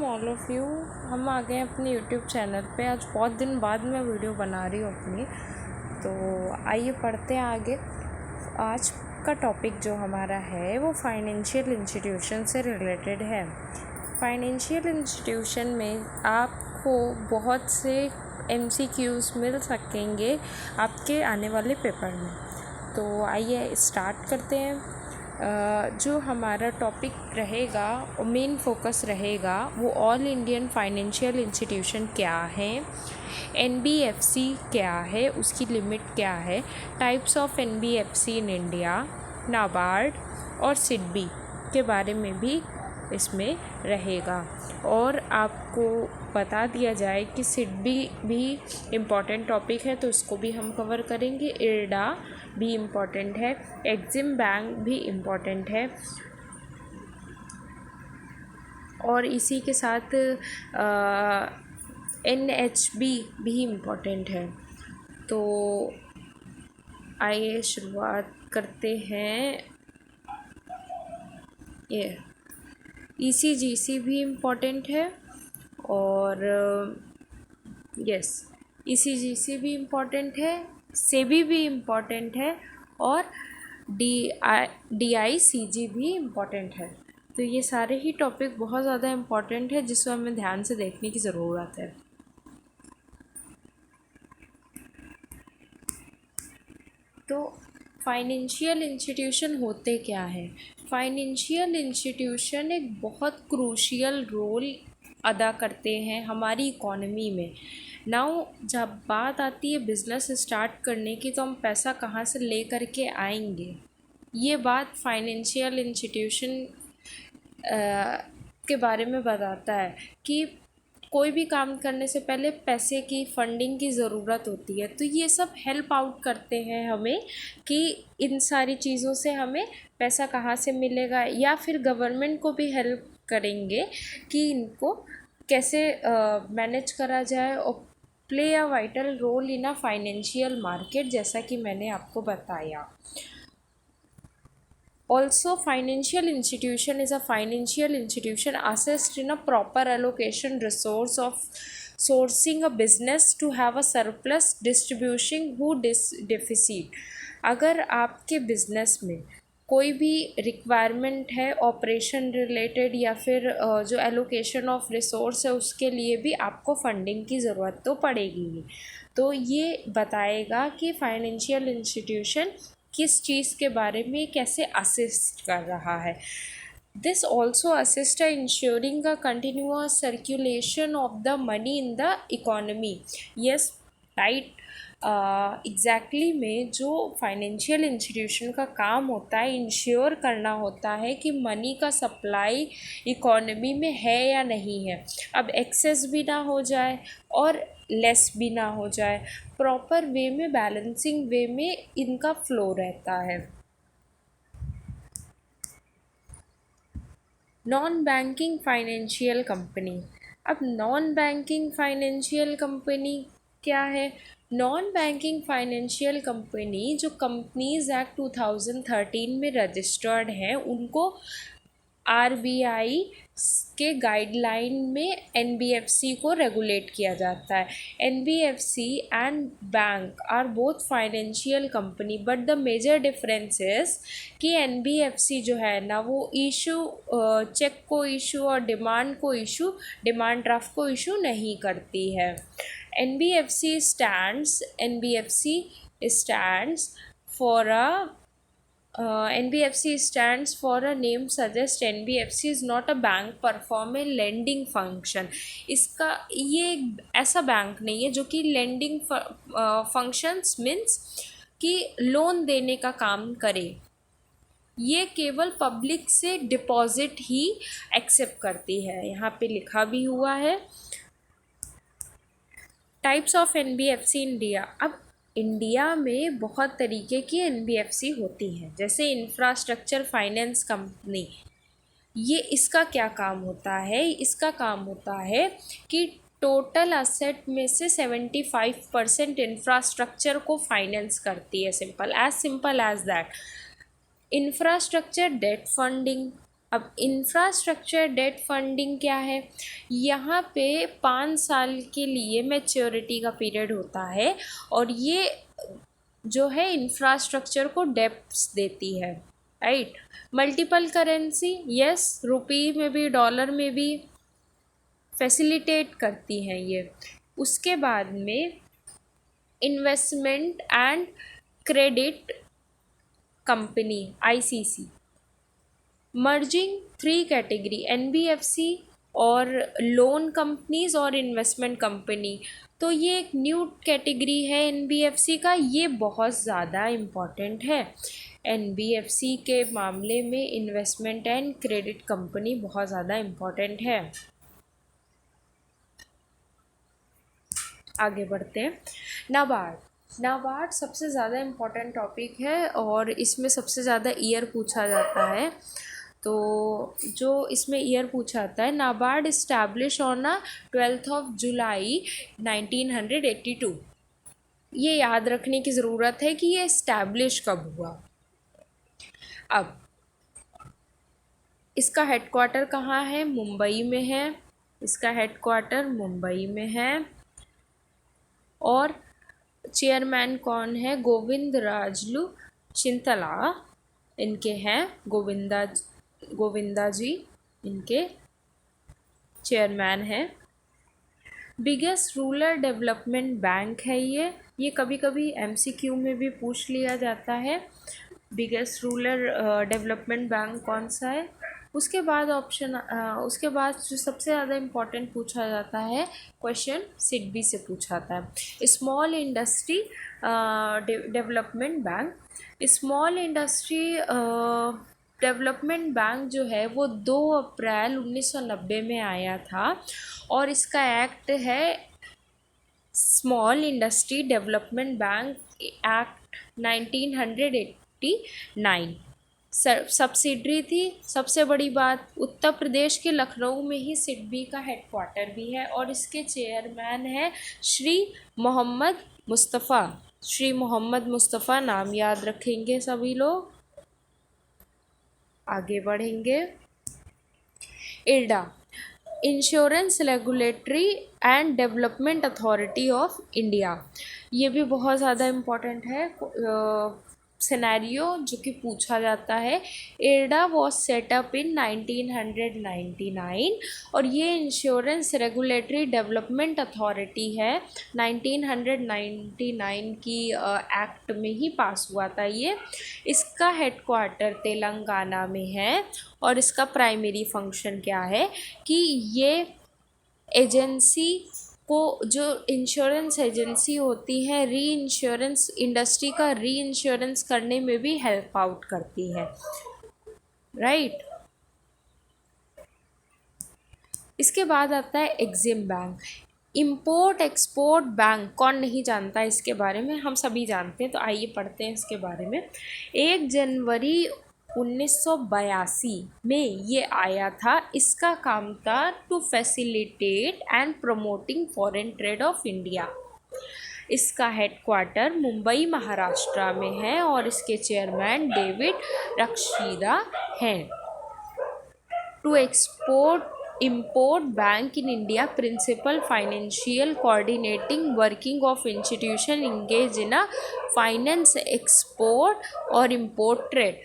All of you. हम आ गए अपने यूट्यूब चैनल पे। आज बहुत दिन बाद मैं वीडियो बना रही हूँ अपनी, तो आइए पढ़ते हैं आगे। आज का टॉपिक जो हमारा है वो फाइनेंशियल इंस्टीट्यूशन से रिलेटेड है। फाइनेंशियल इंस्टीट्यूशन में आपको बहुत से MCQs मिल सकेंगे आपके आने वाले पेपर में। तो आइए स्टार्ट करते हैं। जो हमारा टॉपिक रहेगा, मेन फोकस रहेगा, वो ऑल इंडियन फाइनेंशियल इंस्टीट्यूशन क्या है, NBFC क्या है, उसकी लिमिट क्या है, types of NBFC in India, NABARD और सिडबी के बारे में भी इसमें रहेगा। और आपको बता दिया जाए कि सिडबी भी इम्पॉर्टेंट टॉपिक है, तो उसको भी हम कवर करेंगे। इरडा भी इम्पॉर्टेंट है, एग्जिम बैंक भी इम्पॉर्टेंट है, और इसी के साथ NHB भी इम्पॉर्टेंट है। तो आइए शुरुआत करते हैं। ये ECGC भी इम्पॉर्टेंट है, और यस ECGC भी इम्पॉर्टेंट है, सेबी भी इम्पॉर्टेंट है, और DICG भी इम्पॉर्टेंट है। तो ये सारे ही टॉपिक बहुत ज़्यादा इम्पॉर्टेंट है, जिसको हमें ध्यान से देखने की ज़रूरत है। तो फाइनेंशियल इंस्टीट्यूशन होते क्या है? फाइनेंशियल इंस्टीट्यूशन एक बहुत क्रूशियल रोल अदा करते हैं हमारी इकोनॉमी में। नाउ जब बात आती है बिज़नेस स्टार्ट करने की, तो हम पैसा कहाँ से ले कर के आएंगे, ये बात फाइनेंशियल इंस्टीट्यूशन के बारे में बताता है कि कोई भी काम करने से पहले पैसे की, फंडिंग की ज़रूरत होती है। तो ये सब हेल्प आउट करते हैं हमें कि इन सारी चीज़ों से हमें पैसा कहाँ से मिलेगा, या फिर गवर्नमेंट को भी हेल्प करेंगे कि इनको कैसे मैनेज करा जाए, और play a vital role in a financial market, जैसा कि मैंने आपको बताया। Also, financial institution is a financial institution assessed in a proper allocation resource of sourcing a business to have a surplus distribution who deficit। अगर आपके business में कोई भी रिक्वायरमेंट है ऑपरेशन रिलेटेड, या फिर जो एलोकेशन ऑफ रिसोर्स है, उसके लिए भी आपको फंडिंग की ज़रूरत तो पड़ेगी ही। तो ये बताएगा कि फाइनेंशियल इंस्टीट्यूशन किस चीज़ के बारे में कैसे असिस्ट कर रहा है। This also assist ensuring the continuous circulation of the money in the economy. Yes right, exactly में जो फाइनेंशियल इंस्टीट्यूशन का काम होता है, इंश्योर करना होता है कि मनी का सप्लाई इकोनॉमी में है या नहीं है। अब एक्सेस भी ना हो जाए और लेस भी ना हो जाए, प्रॉपर वे में, बैलेंसिंग वे में इनका फ्लो रहता है। Non banking financial company. अब नॉन बैंकिंग फाइनेंशियल कंपनी क्या है? नॉन बैंकिंग फाइनेंशियल कंपनी जो कंपनीज एक्ट 2013 में रजिस्टर्ड हैं, उनको RBI के गाइडलाइन में NBFC को रेगुलेट किया जाता है। NBFC and bank are both financial company, but the major difference is कि NBFC जो है ना, वो इशू चेक को इशू और डिमांड ड्राफ्ट को इशू नहीं करती है। NBFC stands for a NBFC stands for a name suggests NBFC is not a bank perform a lending function। इसका ये ऐसा बैंक नहीं है जो कि lending functions मीन्स कि लोन देने का काम करे। ये केवल पब्लिक से डिपॉजिट ही एक्सेप्ट करती है, यहाँ पे लिखा भी हुआ है। Types of NBFC India. अब इंडिया में बहुत तरीके की NBFC होती हैं, जैसे इंफ्रास्ट्रक्चर फाइनेंस कंपनी। ये इसका क्या काम होता है? इसका काम होता है कि टोटल असेट में से 75% इंफ्रास्ट्रक्चर को फाइनेंस करती है। Simple as that. Infrastructure debt funding, अब इंफ्रास्ट्रक्चर डेट फंडिंग क्या है, यहाँ पे 5 साल के लिए मैच्योरिटी का पीरियड होता है और ये जो है इंफ्रास्ट्रक्चर को डेप्स देती है, राइट। मल्टीपल करेंसी, यस, रुपी में भी डॉलर में भी फैसिलिटेट करती हैं ये। उसके बाद में investment and credit company ICC, merging 3 category NBFC और लोन कंपनीज और इन्वेस्टमेंट कंपनी। तो ये एक न्यू कैटेगरी है एनबीएफसी का, ये बहुत ज़्यादा इम्पॉर्टेंट है। एनबीएफसी के मामले में इन्वेस्टमेंट एंड क्रेडिट कंपनी बहुत ज़्यादा इम्पॉर्टेंट है। आगे बढ़ते हैं। नाबार्ड सबसे ज़्यादा इम्पॉर्टेंट टॉपिक है और इसमें सबसे ज़्यादा ईयर पूछा जाता है। तो जो इसमें ईयर पूछा जाता है, नाबार्ड इस्टेब्लिश ऑन 12 जुलाई 1982। ये याद रखने की ज़रूरत है कि ये इस्टेब्लिश कब हुआ। अब इसका हेडक्वार्टर कहाँ है, मुंबई में है। इसका हेडक्वार्टर मुंबई में है और चेयरमैन कौन है, गोविंदराजलू चिंतला इनके हैं, गोविंदा जी इनके चेयरमैन हैं। बिगेस्ट रूरल डेवलपमेंट बैंक है ये कभी कभी एमसीक्यू में भी पूछ लिया जाता है। बिगेस्ट रूरल डेवलपमेंट बैंक कौन सा है। उसके बाद उसके बाद जो सबसे ज़्यादा इम्पोर्टेंट पूछा जाता है क्वेश्चन, सिडबी से पूछा जाता है, small industry development bank. Small industry development bank जो है वो 2 अप्रैल 1990 में आया था और इसका एक्ट है small industry development bank act 1989। Subsidiary थी। सबसे बड़ी बात, उत्तर प्रदेश के लखनऊ में ही सिडबी का हेडक्वार्टर भी है और इसके चेयरमैन है श्री मोहम्मद मुस्तफ़ा। नाम याद रखेंगे सभी लोग। आगे बढ़ेंगे। IRDA, insurance regulatory and development authority of India. ये भी बहुत ज़्यादा इम्पोर्टेंट है सिनेरियो जो कि पूछा जाता है। इरडा वॉज सेटअप इन 1999 और ये इंश्योरेंस रेगुलेटरी डेवलपमेंट अथॉरिटी है। 1999 की एक्ट में ही पास हुआ था ये। इसका हेडक्वार्टर तेलंगाना में है और इसका प्राइमरी फंक्शन क्या है कि ये एजेंसी को, जो इंश्योरेंस एजेंसी होती है, री इंश्योरेंस इंडस्ट्री का री इंश्योरेंस करने में भी हेल्प आउट करती है, राइट। इसके बाद आता है EXIM bank, import export bank. कौन नहीं जानता इसके बारे में, हम सभी जानते हैं। तो आइए पढ़ते हैं इसके बारे में। 1 जनवरी 1982 में ये आया था। इसका काम था to facilitate and promoting foreign trade of India. इसका हेडक्वार्टर मुंबई महाराष्ट्र में है और इसके चेयरमैन डेविड रक्षीदा हैं। To import bank in India, principal financial coordinating working of institution engaged in a finance export और import trade।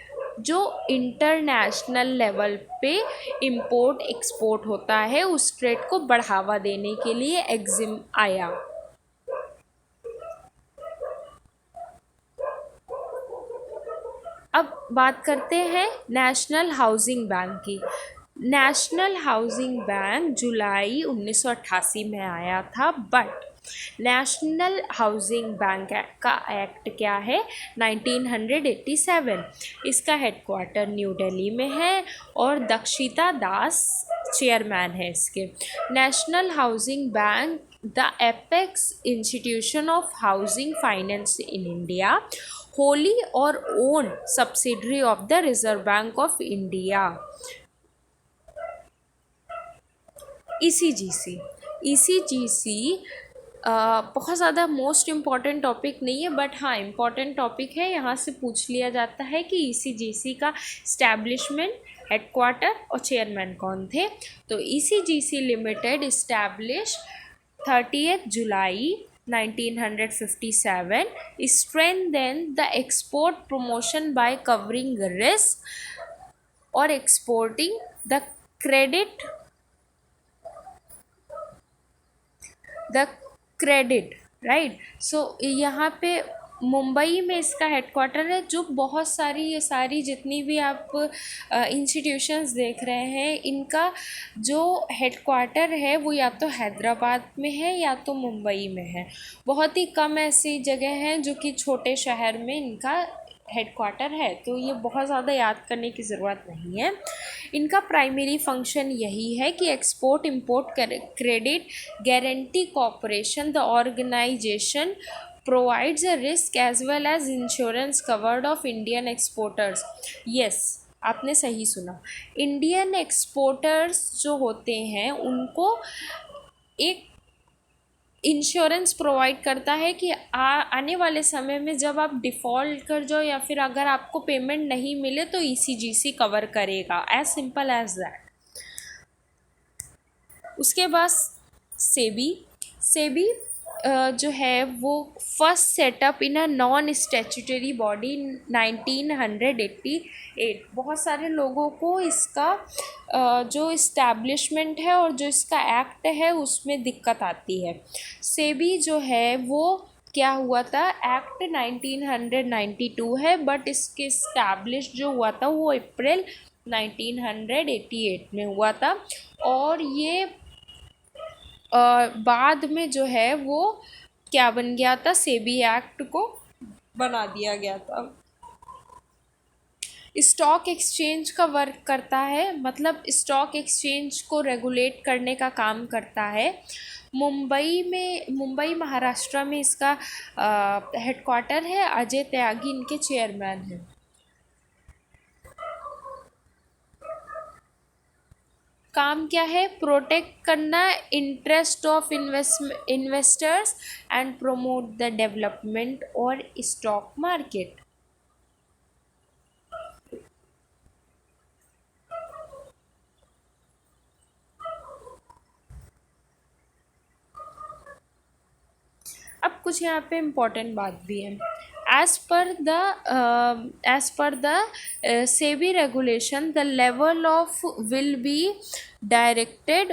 जो इंटरनेशनल लेवल पे import export होता है उस ट्रेड को बढ़ावा देने के लिए एग्जिम आया। अब बात करते हैं नेशनल हाउसिंग बैंक की। नेशनल हाउसिंग बैंक जुलाई 1988 में आया था, बट नेशनल हाउसिंग बैंक का एक्ट क्या है, 1987। इसका हेडक्वार्टर न्यू दिल्ली में है और दक्षिता दास चेयरमैन है इसके। National Housing Bank the apex institution of housing finance in India, wholly और owned subsidiary of the Reserve Bank of India. ECGC बहुत ज़्यादा मोस्ट इम्पॉर्टेंट टॉपिक नहीं है, बट हाँ इम्पॉर्टेंट टॉपिक है। यहाँ से पूछ लिया जाता है कि ईसीजीसी का इस्टेब्लिशमेंट, हेडक्वार्टर और चेयरमैन कौन थे। तो ECGC limited establish 30th July 1957, strengthen the export promotion by covering risk और exporting the credit the credit, right. So यहाँ पे मुंबई में इसका हेडक्वार्टर है। जो बहुत सारी ये सारी जितनी भी आप इंस्टीट्यूशंस देख रहे हैं, इनका जो हेडक्वार्टर है वो या तो हैदराबाद में है या तो मुंबई में है। बहुत ही कम ऐसी जगह हैं जो कि छोटे शहर में इनका हेडक्वार्टर है, तो ये बहुत ज़्यादा याद करने की ज़रूरत नहीं है। इनका प्राइमरी फंक्शन यही है कि export import credit guarantee corporation the organisation provides a risk as well as insurance covered of Indian exporters। yes, आपने सही सुना। इंडियन एक्सपोर्टर्स जो होते हैं उनको एक इंश्योरेंस प्रोवाइड करता है कि आने वाले समय में जब आप डिफ़ॉल्ट कर जाओ या फिर अगर आपको पेमेंट नहीं मिले तो ईसीजीसी कवर करेगा। As simple as that. उसके बाद सेबी। सेबी जो है वो first setup in a non statutory body 1988। बहुत सारे लोगों को इसका जो इस्टेब्लिशमेंट है और जो इसका एक्ट है उसमें दिक्कत आती है। सेबी जो है वो क्या हुआ था, एक्ट 1992 है, बट इसके इस्टेब्लिश जो हुआ था वो अप्रैल 1988 में हुआ था। और ये बाद में जो है वो क्या बन गया था, सेबी एक्ट को बना दिया गया था। स्टॉक एक्सचेंज का वर्क करता है, मतलब स्टॉक एक्सचेंज को रेगुलेट करने का काम करता है। मुंबई महाराष्ट्र में इसका हेडक्वार्टर है। अजय त्यागी इनके चेयरमैन हैं। काम क्या है, प्रोटेक्ट करना interest of investors and promote the development और स्टॉक मार्केट। अब कुछ यहाँ पे इम्पोर्टेंट बात भी है। As per the SEBI regulation the level of will be directed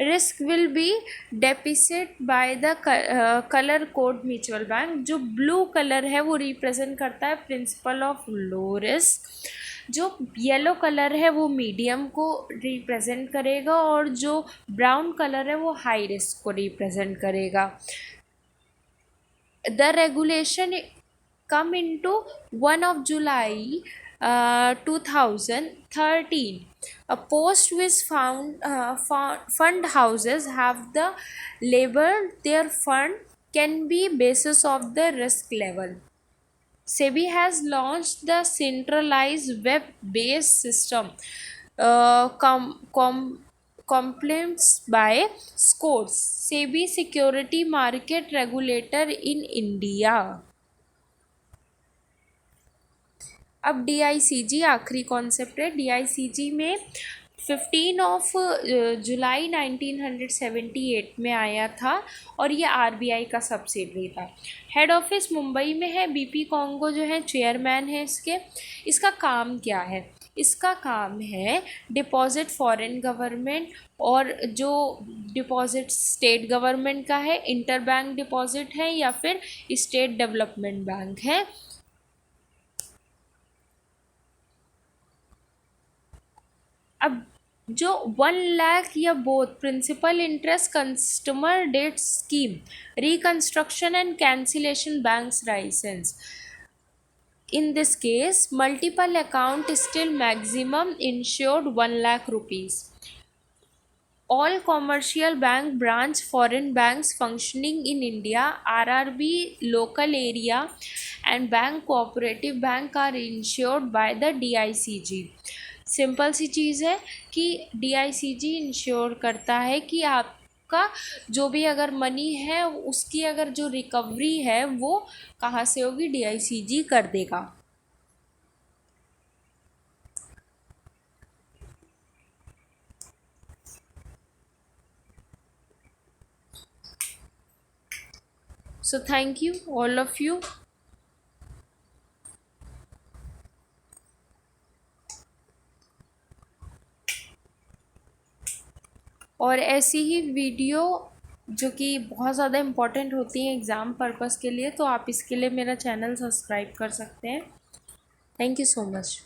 risk will be depicted by the colour code mutual bank. जो blue colour है वो रिप्रेजेंट करता है प्रिंसिपल ऑफ लो रिस्क। जो येलो कलर है वो मीडियम को represent करेगा और जो ब्राउन कलर है वो हाई रिस्क को रिप्रेजेंट करेगा। The regulation come into 1 of July 2013, a post which fund houses have the label their fund can be basis of the risk level. SEBI has launched the centralized web-based system compliance by scores, SEBI security market regulator in India। अब DICG आखिरी concept है। DICG में 15 जुलाई 1978 में आया था और ये RBI का सब्सिडरी था। हेड ऑफिस मुंबई में है। BP कॉन्गो जो है चेयरमैन है इसके। इसका काम क्या है, इसका काम है डिपॉजिट फॉरेन गवर्नमेंट और जो डिपॉजिट स्टेट गवर्नमेंट का है, इंटर बैंक डिपॉजिट है या फिर स्टेट डेवलपमेंट बैंक है। अब जो 1 लाख या both principal interest customer debt scheme reconstruction and cancellation banks licence, in this case multiple account still maximum insured 1 lakh rupees। all commercial bank branch foreign banks functioning in India, RRB local area and bank cooperative bank are insured by the DICG। Simple सी चीज़ है कि DICG ensure करता है कि आपका जो भी अगर मनी है उसकी अगर जो रिकवरी है वो कहाँ से होगी, DICG कर देगा। So thank you all of you. और ऐसी ही वीडियो जो कि बहुत ज़्यादा इम्पोर्टेंट होती हैं एग्ज़ाम पर्पस के लिए, तो आप इसके लिए मेरा चैनल सब्सक्राइब कर सकते हैं। Thank you so much.